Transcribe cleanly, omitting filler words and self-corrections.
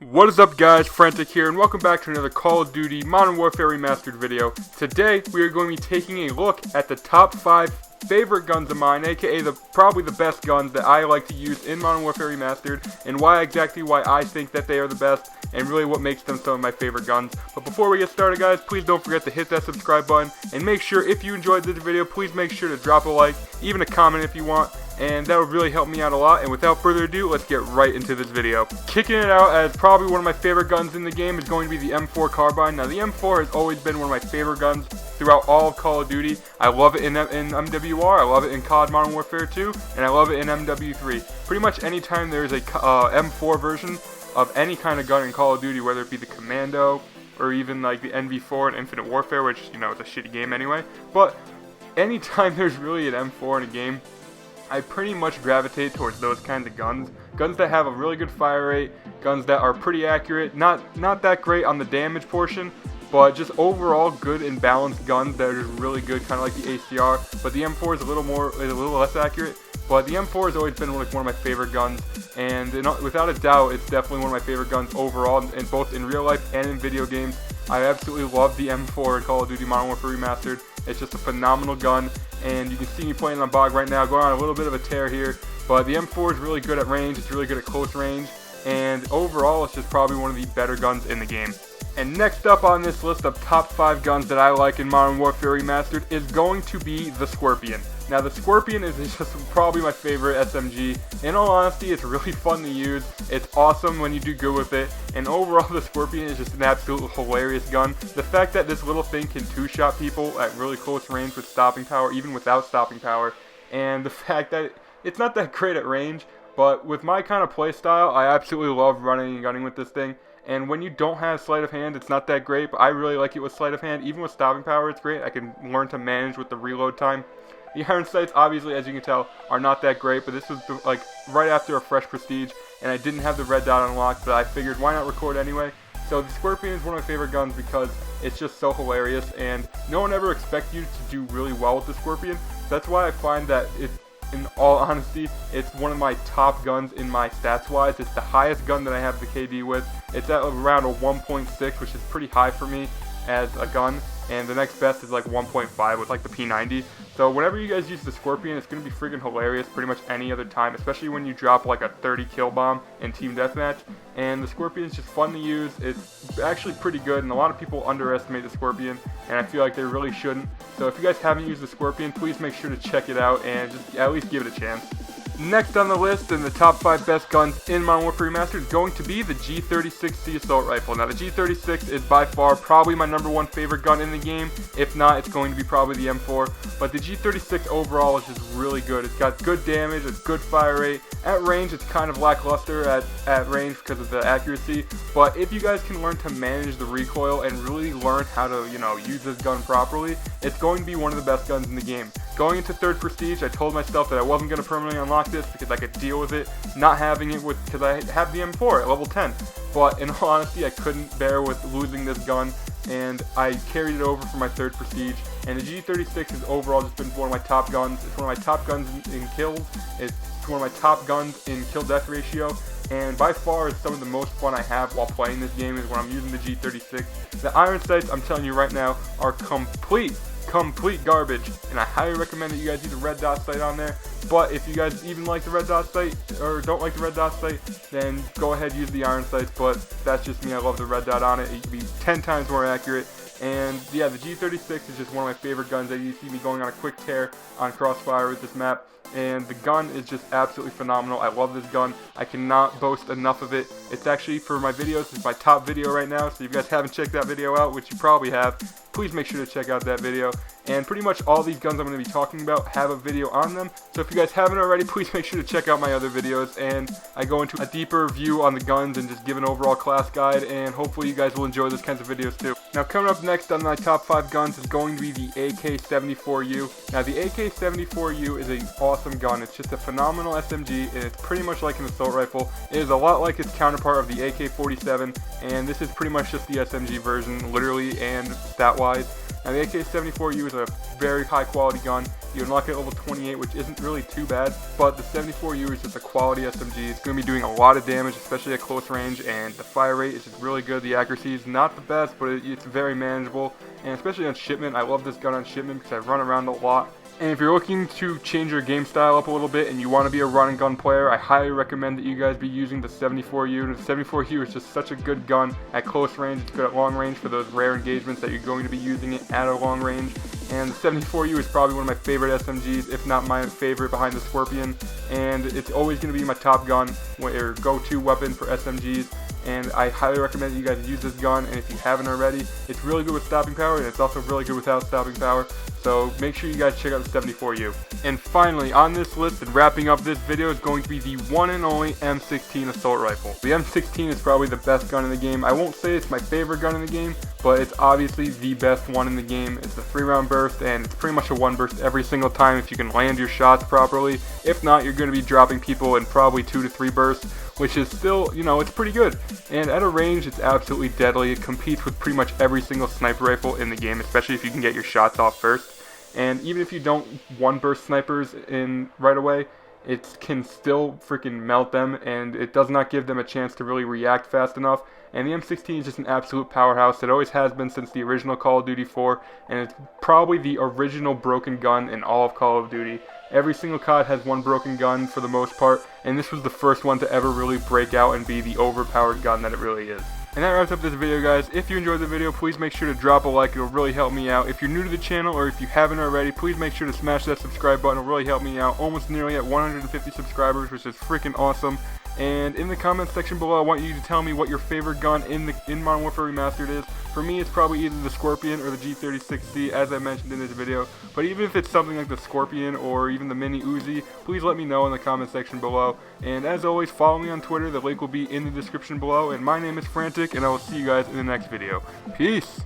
What is up guys, Frantic here, and welcome back to another Call of Duty Modern Warfare Remastered video. Today, we are going to be taking a look at the top 5 favorite guns of mine, aka probably the best guns that I like to use in Modern Warfare Remastered, and why I think that they are the best, and really what makes them some of my favorite guns. But before we get started guys, please don't forget to hit that subscribe button, and make sure if you enjoyed this video, please make sure to drop a like, even a comment if you want, and that would really help me out a lot. And without further ado, let's get right into this video. Kicking it out as probably one of my favorite guns in the game is going to be the M4 carbine. Now the M4 has always been one of my favorite guns throughout all of Call of Duty. I love it in MWR, I love it in COD Modern Warfare 2, and I love it in MW3. Pretty much anytime there's a M4 version of any kind of gun in Call of Duty, whether it be the Commando or even like the NV4 and Infinite Warfare, which, you know, it's a shitty game anyway, but anytime there's really an M4 in a game, I pretty much gravitate towards those kinds of guns. Guns that have a really good fire rate, guns that are pretty accurate, not that great on the damage portion, but just overall good and balanced guns that are just really good, kind of like the ACR. But the M4 is a little less accurate. But the M4 has always been one of my favorite guns, and without a doubt, it's definitely one of my favorite guns overall, and both in real life and in video games. I absolutely love the M4 in Call of Duty Modern Warfare Remastered. It's just a phenomenal gun, and you can see me playing on Bog right now, going on a little bit of a tear here. But the M4 is really good at range, it's really good at close range, and overall, it's just probably one of the better guns in the game. And next up on this list of top 5 guns that I like in Modern Warfare Remastered is going to be the Scorpion. Now the Scorpion is just probably my favorite SMG. In all honesty, it's really fun to use, it's awesome when you do good with it, and overall the Scorpion is just an absolutely hilarious gun. The fact that this little thing can two-shot people at really close range with stopping power, even without stopping power, and the fact that it's not that great at range, but with my kind of play style, I absolutely love running and gunning with this thing. And when you don't have sleight of hand, it's not that great, but I really like it with sleight of hand. Even with stopping power, it's great. I can learn to manage with the reload time. The iron sights, obviously, as you can tell, are not that great, but this was like right after a fresh prestige, and I didn't have the red dot unlocked, but I figured why not record anyway. So the Scorpion is one of my favorite guns because it's just so hilarious, and no one ever expects you to do really well with the Scorpion. That's why I find that in all honesty, it's one of my top guns in my stats-wise. It's the highest gun that I have the KD with. It's at around a 1.6, which is pretty high for me as a gun, and the next best is like 1.5 with like the P90. So whenever you guys use the Scorpion, it's going to be freaking hilarious pretty much any other time, especially when you drop like a 30 kill bomb in Team Deathmatch. And the Scorpion is just fun to use, it's actually pretty good, and a lot of people underestimate the Scorpion, and I feel like they really shouldn't. So if you guys haven't used the Scorpion, please make sure to check it out and just at least give it a chance. Next on the list, in the top 5 best guns in Modern Warfare Remastered, is going to be the G36C Assault Rifle. Now the G36 is by far probably my #1 favorite gun in the game. If not, it's going to be probably the M4. But the G36 overall is just really good. It's got good damage, it's good fire rate. At range, it's kind of lackluster at range because of the accuracy. But if you guys can learn to manage the recoil and really learn how to, use this gun properly, it's going to be one of the best guns in the game. Going into 3rd Prestige, I told myself that I wasn't going to permanently unlock this because I could deal with it not having it because I have the M4 at level 10. But in all honesty, I couldn't bear with losing this gun, and I carried it over for my 3rd Prestige. And the G36 has overall just been one of my top guns. It's one of my top guns in kills. It's one of my top guns in kill-death ratio. And by far, it's some of the most fun I have while playing this game is when I'm using the G36. The iron sights, I'm telling you right now, are complete garbage, and I highly recommend that you guys use a red dot sight on there. But if you guys even like the red dot sight or don't like the red dot sight, then go ahead, use the iron sights. But that's just me, I love the red dot on it. It can be 10 times more accurate. And yeah, the G36 is just one of my favorite guns. That you see me going on a quick tear on Crossfire with this map, and the gun is just absolutely phenomenal. I love this gun. I cannot boast enough of it. It's actually, for my videos, it's my top video right now. So if you guys haven't checked that video out, which you probably have, please make sure to check out that video. And pretty much all these guns I'm going to be talking about have a video on them. So if you guys haven't already, please make sure to check out my other videos. And I go into a deeper view on the guns and just give an overall class guide. And hopefully you guys will enjoy those kinds of videos too. Now coming up next on my top 5 guns is going to be the AK-74U. Now the AK-74U is an awesome gun. It's just a phenomenal SMG, and it's pretty much like an assault rifle. It is a lot like its counterpart of the AK-47, and this is pretty much just the SMG version, literally and stat-wise. Now the AK-74U is a very high quality gun. You unlock it at level 28, which isn't really too bad, but the 74U is just a quality SMG. It's going to be doing a lot of damage, especially at close range, and the fire rate is just really good. The accuracy is not the best, but it's very manageable, and especially on shipment. I love this gun on shipment because I run around a lot. And if you're looking to change your game style up a little bit and you want to be a run and gun player, I highly recommend that you guys be using the 74U. The 74U is just such a good gun at close range. It's good at long range for those rare engagements that you're going to be using it at a long range. And the 74U is probably one of my favorite SMGs, if not my favorite behind the Scorpion. And it's always going to be my top gun or go-to weapon for SMGs. And I highly recommend that you guys use this gun, and if you haven't already, it's really good with stopping power, and it's also really good without stopping power, so make sure you guys check out the 74U. And finally, on this list, and wrapping up this video, is going to be the one and only M16 assault rifle. The M16 is probably the best gun in the game. I won't say it's my favorite gun in the game, but it's obviously the best one in the game. It's a 3-round burst, and it's pretty much a 1 burst every single time if you can land your shots properly. If not, you're going to be dropping people in probably 2 to 3 bursts, which is still, you know, it's pretty good. And at a range, it's absolutely deadly. It competes with pretty much every single sniper rifle in the game, especially if you can get your shots off first. And even if you don't 1-burst snipers in right away, it can still freaking melt them, and it does not give them a chance to really react fast enough. And the M16 is just an absolute powerhouse. It always has been since the original Call of Duty 4, and it's probably the original broken gun in all of Call of Duty. Every single COD has one broken gun for the most part, and this was the first one to ever really break out and be the overpowered gun that it really is. And that wraps up this video, guys. If you enjoyed the video, please make sure to drop a like. It'll really help me out. If you're new to the channel, or if you haven't already, please make sure to smash that subscribe button. It'll really help me out. Almost nearly at 150 subscribers, which is freaking awesome. And in the comments section below, I want you to tell me what your favorite gun in Modern Warfare Remastered is. For me, it's probably either the Scorpion or the G36C, as I mentioned in this video. But even if it's something like the Scorpion or even the Mini Uzi, please let me know in the comment section below. And as always, follow me on Twitter. The link will be in the description below. And my name is Frantic, and I will see you guys in the next video. Peace!